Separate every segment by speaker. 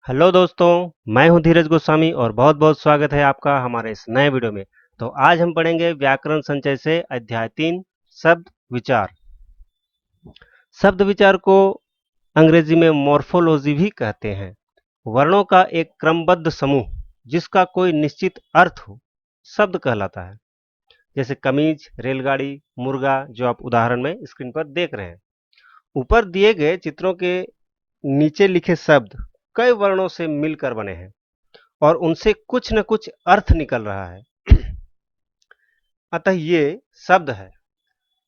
Speaker 1: Hello दोस्तों, मैं हूं धीरज गोस्वामी और बहुत बहुत स्वागत है आपका हमारे इस नए वीडियो में। तो आज हम पढ़ेंगे व्याकरण संचय से अध्याय 3 शब्द विचार। शब्द विचार को अंग्रेजी में मॉर्फोलॉजी भी कहते हैं। वर्णों का एक क्रमबद्ध समूह जिसका कोई निश्चित अर्थ हो, शब्द कहलाता है। जैसे कमीज, रेलगाड़ी, मुर्गा, जो आप उदाहरण में स्क्रीन पर देख रहे हैं। ऊपर दिए गए चित्रों के नीचे लिखे शब्द कई वर्णों से मिलकर बने हैं और उनसे कुछ न कुछ अर्थ निकल रहा है। अतः ये शब्द है।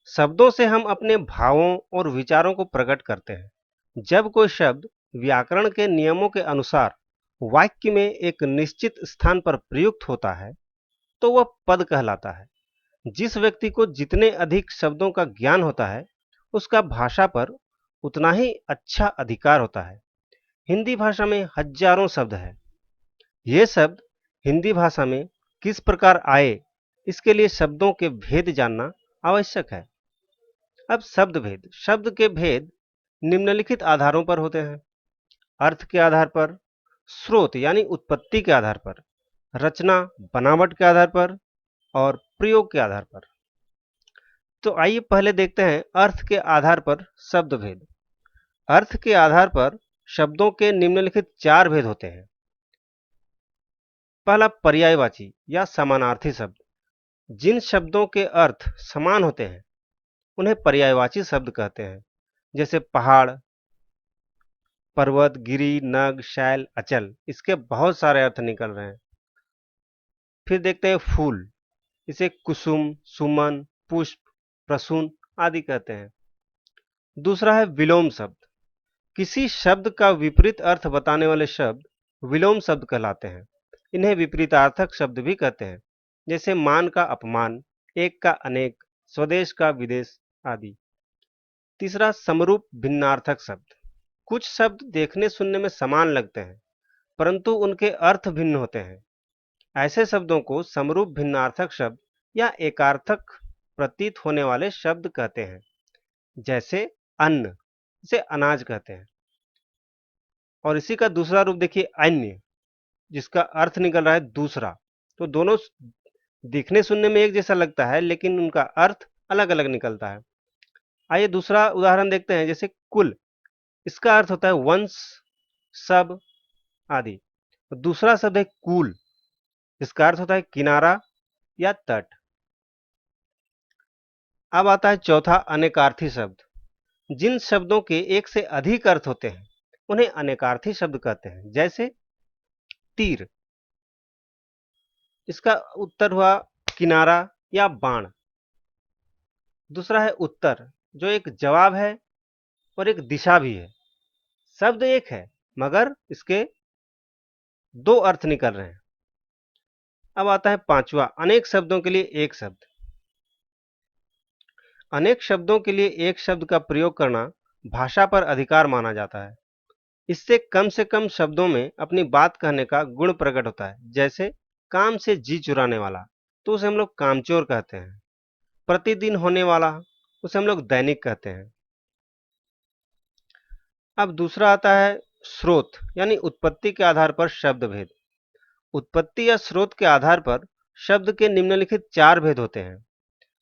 Speaker 1: शब्दों से हम अपने भावों और विचारों को प्रकट करते हैं। जब कोई शब्द व्याकरण के नियमों के अनुसार वाक्य में एक निश्चित स्थान पर प्रयुक्त होता है तो वह पद कहलाता है। जिस व्यक्ति को जितने अधिक शब्दों का ज्ञान होता है उसका भाषा पर उतना ही अच्छा अधिकार होता है। हिंदी भाषा में हजारों शब्द हैं। ये शब्द हिंदी भाषा में किस प्रकार आए, इसके लिए शब्दों के भेद जानना आवश्यक है। अब शब्द के भेद निम्नलिखित आधारों पर होते हैं। अर्थ के आधार पर, स्रोत यानी उत्पत्ति के आधार पर, रचना बनावट के आधार पर और प्रयोग के आधार पर। तो आइए पहले देखते हैं अर्थ के आधार पर शब्द भेद। अर्थ के आधार पर शब्दों के निम्नलिखित 4 भेद होते हैं। पहला, पर्यायवाची या समानार्थी शब्द। जिन शब्दों के अर्थ समान होते हैं उन्हें पर्यायवाची शब्द कहते हैं। जैसे पहाड़, पर्वत, गिरि, नग, शैल, अचल, इसके बहुत सारे अर्थ निकल रहे हैं। फिर देखते हैं फूल, इसे कुसुम, सुमन, पुष्प, प्रसून आदि कहते हैं। दूसरा है विलोम शब्द। किसी शब्द का विपरीत अर्थ बताने वाले शब्द विलोम शब्द कहलाते हैं। इन्हें विपरीतार्थक शब्द भी कहते हैं। जैसे मान का अपमान, एक का अनेक, स्वदेश का विदेश आदि। तीसरा, समरूप भिन्नार्थक शब्द। कुछ शब्द देखने सुनने में समान लगते हैं परंतु उनके अर्थ भिन्न होते हैं। ऐसे शब्दों को समरूप भिन्नार्थक शब्द या एकार्थक प्रतीत होने वाले शब्द कहते हैं। जैसे अन्न, इसे अनाज कहते हैं। और इसी का दूसरा रूप देखिए अन्य, जिसका अर्थ निकल रहा है दूसरा। तो दोनों दिखने सुनने में एक जैसा लगता है लेकिन उनका अर्थ अलग अलग निकलता है। आइए दूसरा उदाहरण देखते हैं। जैसे कुल, इसका अर्थ होता है वंश, सब आदि। तो दूसरा शब्द है कूल, इसका अर्थ होता है किनारा या तट। अब आता है चौथा, अनेकार्थी शब्द। जिन शब्दों के एक से अधिक अर्थ होते हैं उन्हें अनेकार्थी शब्द कहते हैं। जैसे तीर, इसका उत्तर हुआ किनारा या बाण। दूसरा है उत्तर, जो एक जवाब है और एक दिशा भी है। शब्द एक है मगर इसके दो अर्थ निकल रहे हैं। अब आता है पांचवा, अनेक शब्दों के लिए एक शब्द। अनेक शब्दों के लिए एक शब्द का प्रयोग करना भाषा पर अधिकार माना जाता है। इससे कम से कम शब्दों में अपनी बात कहने का गुण प्रकट होता है। जैसे काम से जी चुराने वाला, तो उसे हम लोग कामचोर कहते हैं। प्रतिदिन होने वाला, उसे हम लोग दैनिक कहते हैं। अब दूसरा आता है स्रोत यानी उत्पत्ति के आधार पर शब्द भेद। उत्पत्ति या स्रोत के आधार पर शब्द के निम्नलिखित 4 भेद होते हैं।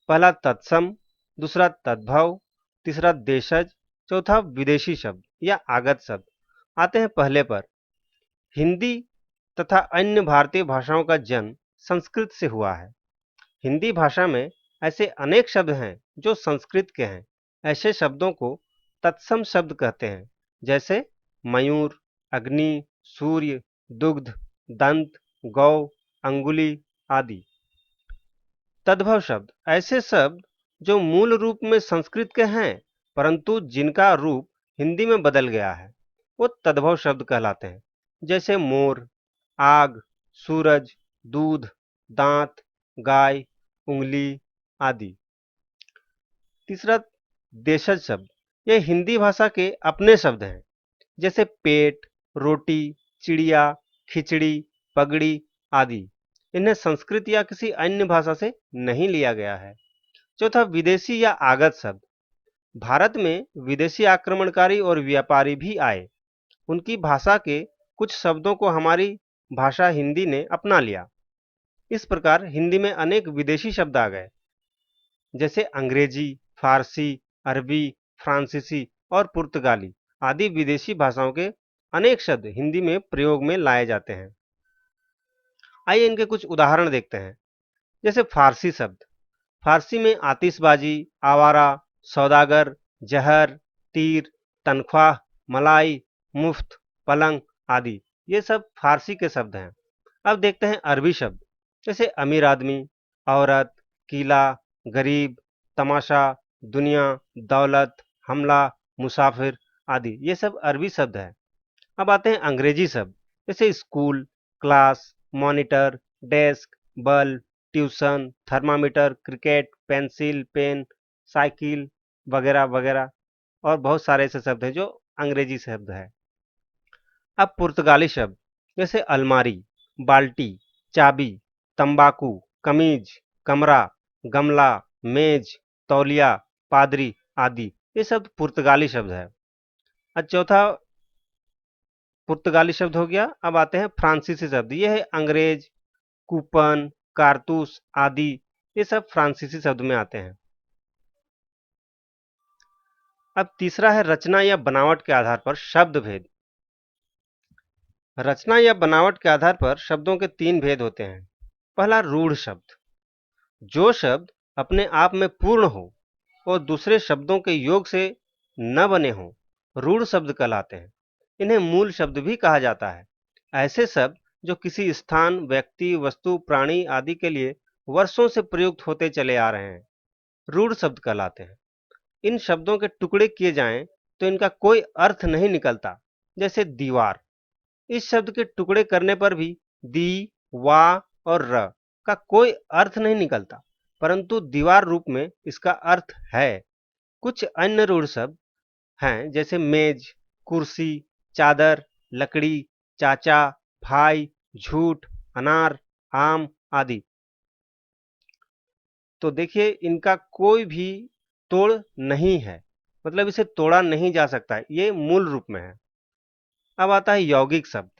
Speaker 1: पहला तत्सम, दूसरा तद्भव, तीसरा देशज, चौथा विदेशी शब्द या आगत शब्द। आते हैं पहले पर। हिंदी तथा अन्य भारतीय भाषाओं का जन्म संस्कृत से हुआ है। हिंदी भाषा में ऐसे अनेक शब्द हैं जो संस्कृत के हैं। ऐसे शब्दों को तत्सम शब्द कहते हैं। जैसे मयूर, अग्नि, सूर्य, दुग्ध, दंत, गौ, अंगुली आदि। तद्भव शब्द, ऐसे शब्द जो मूल रूप में संस्कृत के हैं परंतु जिनका रूप हिंदी में बदल गया है, वो तद्भव शब्द कहलाते हैं। जैसे मोर, आग, सूरज, दूध, दांत, गाय, उंगली आदि। तीसरा, देशज शब्द। ये हिंदी भाषा के अपने शब्द हैं। जैसे पेट, रोटी, चिड़िया, खिचड़ी, पगड़ी आदि। इन्हें संस्कृत या किसी अन्य भाषा से नहीं लिया गया है। चौथा, विदेशी या आगत शब्द। भारत में विदेशी आक्रमणकारी और व्यापारी भी आए। उनकी भाषा के कुछ शब्दों को हमारी भाषा हिंदी ने अपना लिया। इस प्रकार हिंदी में अनेक विदेशी शब्द आ गए, जैसे अंग्रेजी, फारसी, अरबी, फ्रांसीसी और पुर्तगाली आदि विदेशी भाषाओं के अनेक शब्द हिंदी में प्रयोग में लाए जाते हैं। आइए इनके कुछ उदाहरण देखते हैं। जैसे फारसी शब्द, फारसी में आतिशबाजी, आवारा, सौदागर, जहर, तीर, तनख्वाह, मलाई, मुफ्त, पलंग आदि ये सब फारसी के शब्द हैं। अब देखते हैं अरबी शब्द, जैसे अमीर आदमी, औरत, किला, गरीब, तमाशा, दुनिया, दौलत, हमला, मुसाफिर आदि ये सब अरबी शब्द हैं। अब आते हैं अंग्रेजी शब्द, जैसे school, class, monitor, desk, bulb, tuition, thermometer, cricket, pencil, pen, cycle वगैरह वगैरह और बहुत सारे ऐसे शब्द हैं जो अंग्रेजी शब्द है। अब पुर्तगाली शब्द, जैसे अलमारी, बाल्टी, चाबी, तंबाकू, कमीज, कमरा, गमला, मेज, तौलिया, पादरी आदि ये शब्द पुर्तगाली शब्द है। अब चौथा पुर्तगाली शब्द हो गया। अब आते हैं फ्रांसीसी शब्द, ये है अंग्रेज, कूपन, कारतूस आदि ये सब फ्रांसीसी शब्द में आते हैं। अब तीसरा है रचना या बनावट के आधार पर शब्द भेद। रचना या बनावट के आधार पर शब्दों के तीन भेद होते हैं। पहला रूढ़ शब्द, जो शब्द अपने आप में पूर्ण हो और दूसरे शब्दों के योग से न बने हों, रूढ़ शब्द कहलाते हैं। इन्हें मूल शब्द भी कहा जाता है। ऐसे शब्द जो किसी स्थान, व्यक्ति, वस्तु, प्राणी आदि के लिए वर्षों से प्रयुक्त होते चले आ रहे हैं, रूढ़ शब्द कहलाते हैं। इन शब्दों के टुकड़े किए जाएं तो इनका कोई अर्थ नहीं निकलता। जैसे दीवार, इस शब्द के टुकड़े करने पर भी दी, वा और र का कोई अर्थ नहीं निकलता, परंतु दीवार रूप में इसका अर्थ है। कुछ अन्य रूढ़ शब्द हैं, जैसे मेज, कुर्सी, चादर, लकड़ी, चाचा, भाई, झूठ, अनार, आम आदि। तो देखिए इनका कोई भी तोड़ नहीं है, मतलब इसे तोड़ा नहीं जा सकता है, ये मूल रूप में है। अब आता है यौगिक शब्द,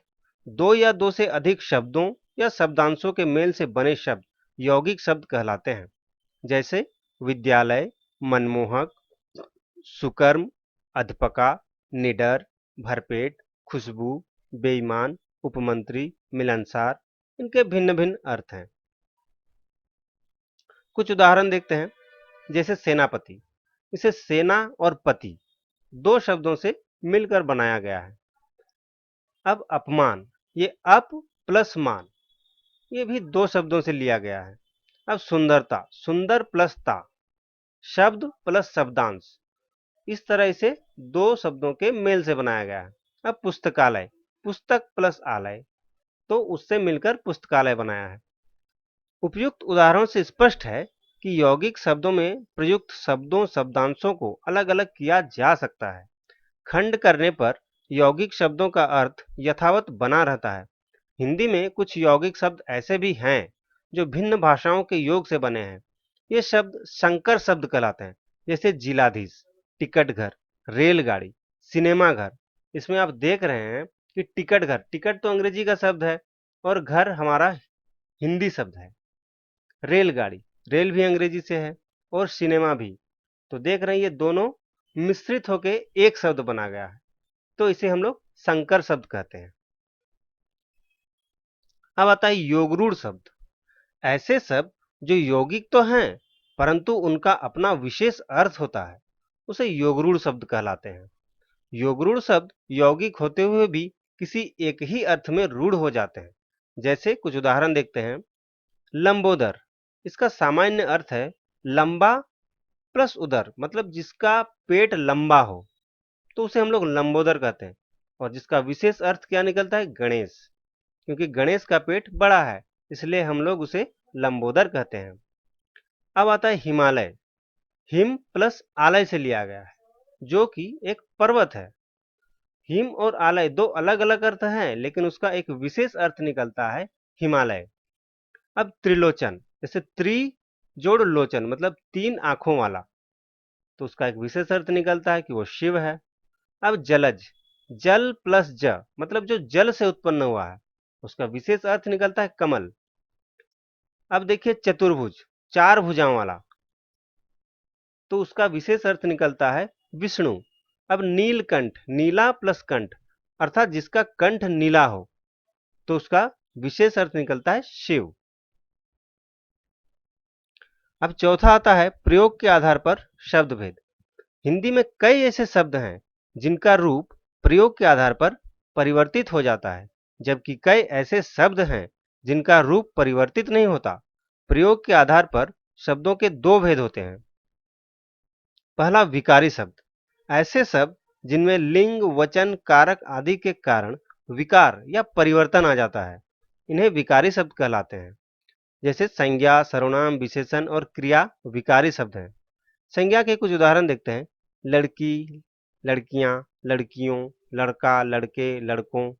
Speaker 1: दो या दो से अधिक शब्दों या शब्दांशों के मेल से बने शब्द यौगिक शब्द कहलाते हैं। जैसे विद्यालय, मनमोहक, सुकर्म, अध्पका, निडर, भरपेट, खुशबू, बेईमान, उपमंत्री, मिलनसार, इनके भिन्न भिन्न अर्थ हैं। कुछ उदाहरण देखते हैं। जैसे सेनापति, इसे सेना और पति दो शब्दों से मिलकर बनाया गया है। अब अपमान, ये अप प्लस मान, ये भी दो शब्दों से लिया गया है। अब सुंदरता, सुंदर प्लस ता, शब्द प्लस शब्दांश, इस तरह इसे दो शब्दों के मेल से बनाया गया है। अब पुस्तकालय, पुस्तक प्लस आलय, तो उससे मिलकर पुस्तकालय बनाया है। उपयुक्त उदाहरणों से स्पष्ट है कि यौगिक शब्दों में प्रयुक्त शब्दों शब्दांशों को अलग अलग किया जा सकता है। खंड करने पर यौगिक शब्दों का अर्थ यथावत बना रहता है। हिंदी में कुछ यौगिक शब्द ऐसे भी हैं जो भिन्न भाषाओं के योग से बने हैं। ये शब्द संकर शब्द कहलाते हैं। जैसे जिलाधीश, टिकट घर, रेलगाड़ी, सिनेमा घर। इसमें आप देख रहे हैं कि टिकट घर, टिकट तो अंग्रेजी का शब्द है और घर हमारा हिंदी शब्द है। रेलगाड़ी, रेल भी अंग्रेजी से है और सिनेमा भी। तो देख रहे हैं ये दोनों मिश्रित होके एक शब्द बना गया है, तो इसे हम लोग संकर शब्द कहते हैं। अब आता है योगरूढ़ शब्द, ऐसे शब्द जो यौगिक तो हैं परंतु उनका अपना विशेष अर्थ होता है, उसे योगरूढ़ शब्द कहलाते हैं। योगरूढ़ शब्द यौगिक होते हुए भी किसी एक ही अर्थ में रूढ़ हो जाते हैं। जैसे कुछ उदाहरण देखते हैं। लंबोदर, इसका सामान्य अर्थ है लंबा प्लस उदर, मतलब जिसका पेट लंबा हो तो उसे हम लोग लंबोदर कहते हैं। और जिसका विशेष अर्थ क्या निकलता है, गणेश, क्योंकि गणेश का पेट बड़ा है इसलिए हम लोग उसे लंबोदर कहते हैं। अब आता है हिमालय, हिम प्लस आलय से लिया गया है जो कि एक पर्वत है। हिम और आलय दो अलग अलग अर्थ हैं लेकिन उसका एक विशेष अर्थ निकलता है हिमालय। अब त्रिलोचन, जैसे त्रि जोड़ लोचन, मतलब तीन आंखों वाला, तो उसका एक विशेष अर्थ निकलता है कि वो शिव है। अब जलज, जल प्लस ज मतलब जो जल से उत्पन्न हुआ है उसका विशेष अर्थ निकलता है कमल। अब देखिए चतुर्भुज, चार भुजाओं वाला, तो उसका विशेष अर्थ निकलता है विष्णु। अब नीलकंठ, नीला प्लस कंठ अर्थात जिसका कंठ नीला हो, तो उसका विशेष अर्थ निकलता है शिव। अब चौथा आता है प्रयोग के आधार पर शब्द भेद। हिंदी में कई ऐसे शब्द हैं जिनका रूप प्रयोग के आधार पर परिवर्तित हो जाता है, जबकि कई ऐसे शब्द हैं जिनका रूप परिवर्तित नहीं होता। प्रयोग के आधार पर शब्दों के दो भेद होते हैं। पहला विकारी शब्द, ऐसे शब्द जिनमें लिंग, वचन, कारक आदि के कारण विकार या परिवर्तन आ जाता है, इन्हें विकारी शब्द कहलाते हैं। जैसे संज्ञा, सर्वनाम, विशेषण और क्रिया विकारी शब्द हैं। संज्ञा के कुछ उदाहरण देखते हैं। लड़की, लड़कियां, लड़कियों, लड़का, लड़के, लड़कों।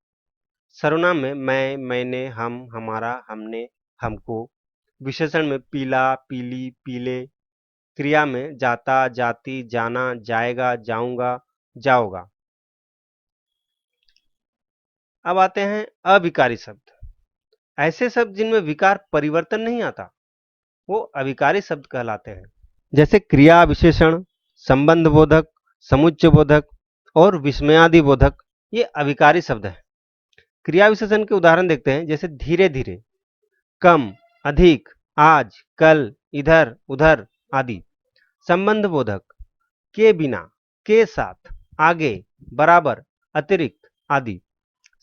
Speaker 1: सर्वनाम में मैं, मैंने, हम, हमारा, हमने, हमको। विशेषण में पीला, पीली, पीले। क्रिया में जाता, जाती, जाना, जाएगा, जाऊंगा, जाओगा। अब आते हैं अविकारी शब्द। ऐसे शब्द जिनमें विकार परिवर्तन नहीं आता, वो अविकारी शब्द कहलाते हैं। जैसे क्रिया विशेषण, संबंध बोधक, समुच्चय बोधक और विस्मयादि बोधक, ये अविकारी शब्द हैं। क्रिया विशेषण के उदाहरण देखते हैं। जैसे धीरे धीरे, कम, अधिक, आज, कल, इधर, उधर आदि। संबंध बोधक, के बिना, के साथ, आगे, बराबर, अतिरिक्त आदि।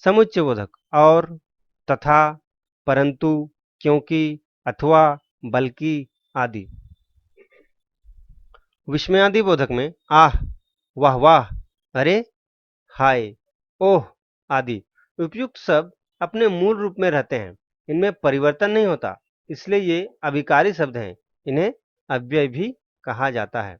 Speaker 1: समुच्चय बोधक, और, तथा, परंतु, क्योंकि, अथवा, बल्कि आदि। विस्मयादि बोधक में आह, वाह वाह, अरे, हाय, ओह आदि। उपयुक्त शब्द अपने मूल रूप में रहते हैं, इनमें परिवर्तन नहीं होता, इसलिए ये अविकारी शब्द हैं। इन्हें अव्यय भी कहा जाता है।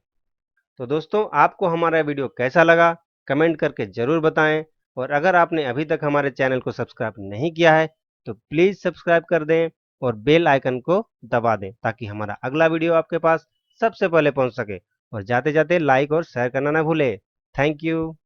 Speaker 1: तो दोस्तों, आपको हमारा वीडियो कैसा लगा कमेंट करके जरूर बताएं, और अगर आपने अभी तक हमारे चैनल को सब्सक्राइब नहीं किया है तो प्लीज सब्सक्राइब कर दें और बेल आइकन को दबा दें ताकि हमारा अगला वीडियो आपके पास सबसे पहले पहुंच सके। और जाते जाते लाइक और शेयर करना ना भूलें। Thank you.